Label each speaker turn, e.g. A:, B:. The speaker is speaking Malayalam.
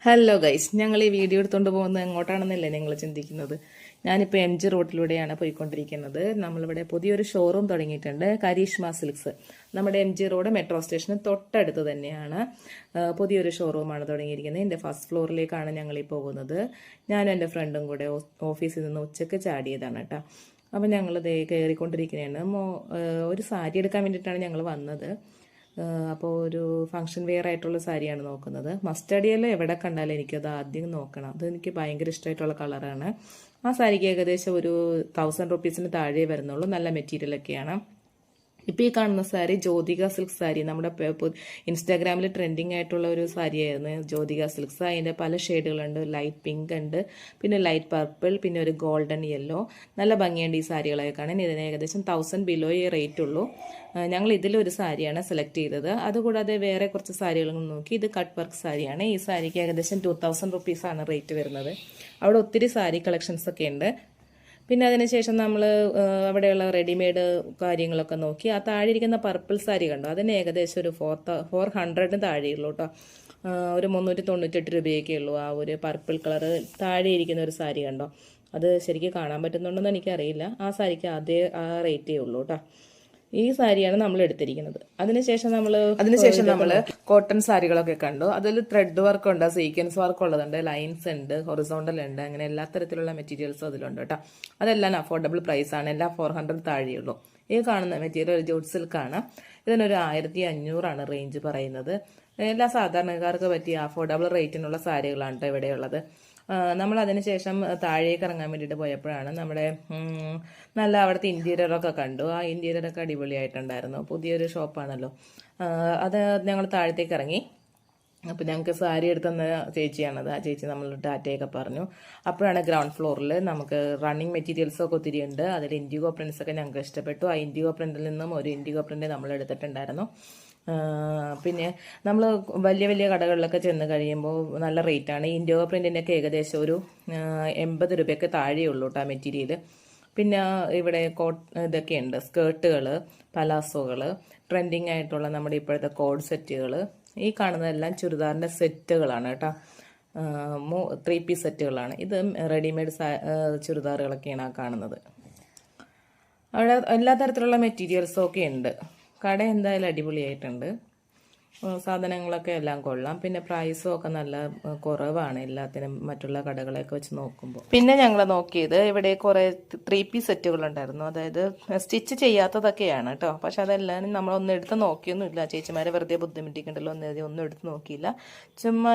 A: ഹലോ ഗൈസ്, ഞങ്ങൾ ഈ വീഡിയോ എടുത്തുകൊണ്ട് പോകുന്നത് എങ്ങോട്ടാണെന്നല്ലേ നിങ്ങൾ ചിന്തിക്കുന്നത്. ഞാനിപ്പോൾ MG റോഡിലൂടെയാണ് പോയിക്കൊണ്ടിരിക്കുന്നത്. നമ്മളിവിടെ പുതിയൊരു ഷോറൂം തുടങ്ങിയിട്ടുണ്ട്, കരീഷ്മ സിൽക്സ്. നമ്മുടെ MG റോഡ് മെട്രോ സ്റ്റേഷന് തൊട്ടടുത്ത് തന്നെയാണ് പുതിയൊരു ഷോറൂമാണ് തുടങ്ങിയിരിക്കുന്നത്. എൻ്റെ ഫസ്റ്റ് ഫ്ലോറിലേക്കാണ് ഞങ്ങൾ ഈ പോകുന്നത്. ഞാനും എൻ്റെ ഫ്രണ്ടും കൂടെ ഓഫീസിൽ നിന്ന് ഉച്ചയ്ക്ക് ചാടിയതാണ് കേട്ടോ. അപ്പം ഞങ്ങളിത് കയറിക്കൊണ്ടിരിക്കുന്നതാണ്. ഒരു സാരി എടുക്കാൻ വേണ്ടിയിട്ടാണ് ഞങ്ങൾ വന്നത്. അപ്പോൾ ഒരു ഫംഗ്ഷൻ വെയർ ആയിട്ടുള്ള സാരിയാണ് നോക്കുന്നത്. മസ്റ്റർഡ് യെല്ലോ എവിടെ കണ്ടാലും എനിക്കത് ആദ്യം നോക്കണം. അത് എനിക്ക് ഭയങ്കര ഇഷ്ടമായിട്ടുള്ള കളറാണ്. ആ സാരിക്ക് ഏകദേശം ഒരു 1000 റുപ്പീസിന് താഴെ വരുന്നുള്ളൂ. നല്ല മെറ്റീരിയലൊക്കെയാണ്. ഇപ്പോൾ ഈ കാണുന്ന സാരി ജ്യോതിക സിൽക്ക് സാരി. നമ്മുടെ ഇൻസ്റ്റാഗ്രാമിൽ ട്രെൻഡിങ് ആയിട്ടുള്ള ഒരു സാരിയായിരുന്നു ജ്യോതിക സിൽക്സ്. അതിൻ്റെ പല ഷെയ്ഡുകളുണ്ട്. ലൈറ്റ് പിങ്ക് ഉണ്ട്, പിന്നെ ലൈറ്റ് പർപ്പിൾ, പിന്നെ ഒരു ഗോൾഡൻ യെല്ലോ. നല്ല ഭംഗിയുണ്ട് ഈ സാരികളൊക്കെ കാണാൻ. ഇതിന് ഏകദേശം 1000 ബിലോയേ റേറ്റ് ഉള്ളൂ. ഞങ്ങൾ ഇതിലൊരു സാരിയാണ് സെലക്ട് ചെയ്തത്. അതുകൂടാതെ വേറെ കുറച്ച് സാരികളും നോക്കി. ഇത് കട്ട് വർക്ക് സാരിയാണ്. ഈ സാരിക്ക് ഏകദേശം 2000 റുപ്പീസാണ് റേറ്റ് വരുന്നത്. അവിടെ ഒത്തിരി സാരി കളക്ഷൻസ് ഒക്കെ ഉണ്ട്. പിന്നെ അതിനുശേഷം നമ്മൾ അവിടെയുള്ള റെഡിമെയ്ഡ് കാര്യങ്ങളൊക്കെ നോക്കി. ആ താഴെ ഇരിക്കുന്ന പർപ്പിൾ സാരി കണ്ടോ, അതിന് ഏകദേശം ഒരു 400 താഴെയുള്ളൂ കേട്ടോ. ഒരു 398 രൂപയൊക്കെ ഉള്ളൂ. ആ ഒരു പർപ്പിൾ കളർ താഴെ ഇരിക്കുന്ന ഒരു സാരി കണ്ടോ, അത് ശരിക്കും കാണാൻ പറ്റുന്നുണ്ടോയെന്ന് എനിക്കറിയില്ല. ആ സാരിക്ക് ആ റേറ്റേ ഉള്ളൂ കേട്ടോ. ഈ സാരിയാണ് നമ്മൾ എടുത്തിരിക്കുന്നത്. അതിനുശേഷം നമ്മൾ കോട്ടൺ സാരികളൊക്കെ കണ്ടു. അതിൽ ത്രെഡ് വർക്ക് ഉണ്ട്, സീക്വൻസ് വർക്ക് ഉള്ളതുണ്ട്, ലൈൻസ് ഉണ്ട്, ഹൊറിസോണ്ടൽ ഉണ്ട്, അങ്ങനെ എല്ലാ തരത്തിലുള്ള മെറ്റീരിയൽസും അതിലുണ്ട് കേട്ടോ. അതെല്ലാം അഫോർഡബിൾ പ്രൈസ് ആണ്. എല്ലാം 400 താഴെയുള്ളൂ. ഈ കാണുന്ന മെറ്റീരിയൽ ജോട്ട് സിൽക്കാണ്. ഇതിനൊരു 1500 റേഞ്ച് പറയുന്നത്. എല്ലാ സാധാരണക്കാർക്ക് പറ്റിയ അഫോർഡബിൾ റേറ്റിനുള്ള സാരികളാണ് കേട്ടോ ഇവിടെയുള്ളത്. നമ്മൾ അതിനുശേഷം താഴേക്ക് ഇറങ്ങാൻ വേണ്ടിയിട്ട് പോയപ്പോഴാണ് നമ്മുടെ നല്ല അവിടുത്തെ ഇൻറ്റീരിയറൊക്കെ കണ്ടു. ആ ഇൻറ്റീരിയറൊക്കെ അടിപൊളിയായിട്ടുണ്ടായിരുന്നു. പുതിയൊരു ഷോപ്പാണല്ലോ. അത് ഞങ്ങൾ താഴത്തേക്ക് ഇറങ്ങി. അപ്പോൾ ഞങ്ങൾക്ക് സാരി എടുത്തുന്ന ചേച്ചിയാണത്. ആ ചേച്ചി നമ്മൾ ടാറ്റയൊക്കെ പറഞ്ഞു. അപ്പോഴാണ് ഗ്രൗണ്ട് ഫ്ലോറിൽ നമുക്ക് റണ്ണിങ് മെറ്റീരിയൽസൊക്കെ ഒത്തിരി ഉണ്ട്. അതിൽ ഇൻഡിഗോ പ്രിൻസൊക്കെ ഞങ്ങൾക്ക് ഇഷ്ടപ്പെട്ടു. ആ ഇൻഡിഗോ പ്രിൻറ്റിൽ നിന്നും ഒരു ഇൻഡിഗോ പ്രിൻ്റ് നമ്മൾ എടുത്തിട്ടുണ്ടായിരുന്നു. പിന്നെ നമ്മൾ വലിയ വലിയ കടകളിലൊക്കെ ചെന്ന് കഴിയുമ്പോൾ നല്ല റേറ്റാണ്. ഇൻഡിഗോ പ്രിൻറ്റിൻ്റെയൊക്കെ ഏകദേശം ഒരു 80 രൂപയൊക്കെ താഴെയുള്ളൂ കേട്ടോ മെറ്റീരിയൽ. പിന്നെ ഇവിടെ ഇതൊക്കെയുണ്ട്, സ്കേർട്ടുകൾ, പലാസോകൾ, ട്രെൻഡിങ് ആയിട്ടുള്ള നമ്മുടെ ഇപ്പോഴത്തെ കോഡ് സെറ്റുകൾ. ഈ കാണുന്നതെല്ലാം ചുരിദാറിൻ്റെ സെറ്റുകളാണ് കേട്ടോ. 3 പീസ് സെറ്റുകളാണ്. ഇത് റെഡിമെയ്ഡ് ചുരിദാറുകളൊക്കെയാണ് ആ കാണുന്നത്. അവിടെ എല്ലാ തരത്തിലുള്ള മെറ്റീരിയൽസും ഒക്കെ ഉണ്ട്. കട എന്തായാലും അടിപൊളിയായിട്ടുണ്ട്. സാധനങ്ങളൊക്കെ എല്ലാം കൊള്ളാം. പിന്നെ പ്രൈസും ഒക്കെ നല്ല കുറവാണ് എല്ലാത്തിനും മറ്റുള്ള കടകളെയൊക്കെ വെച്ച് നോക്കുമ്പോൾ. പിന്നെ ഞങ്ങൾ നോക്കിയത് ഇവിടെ കുറേ 3 പീസ് സെറ്റുകളുണ്ടായിരുന്നു. അതായത് സ്റ്റിച്ച് ചെയ്യാത്തതൊക്കെയാണ് കേട്ടോ. പക്ഷെ അതെല്ലാം നമ്മളൊന്നും എടുത്ത് നോക്കിയൊന്നുമില്ല. ചേച്ചിമാരെ വെറുതെ ബുദ്ധിമുട്ടിക്കണ്ടല്ലോ ഒന്നും എടുത്ത് നോക്കിയില്ല. ചുമ്മാ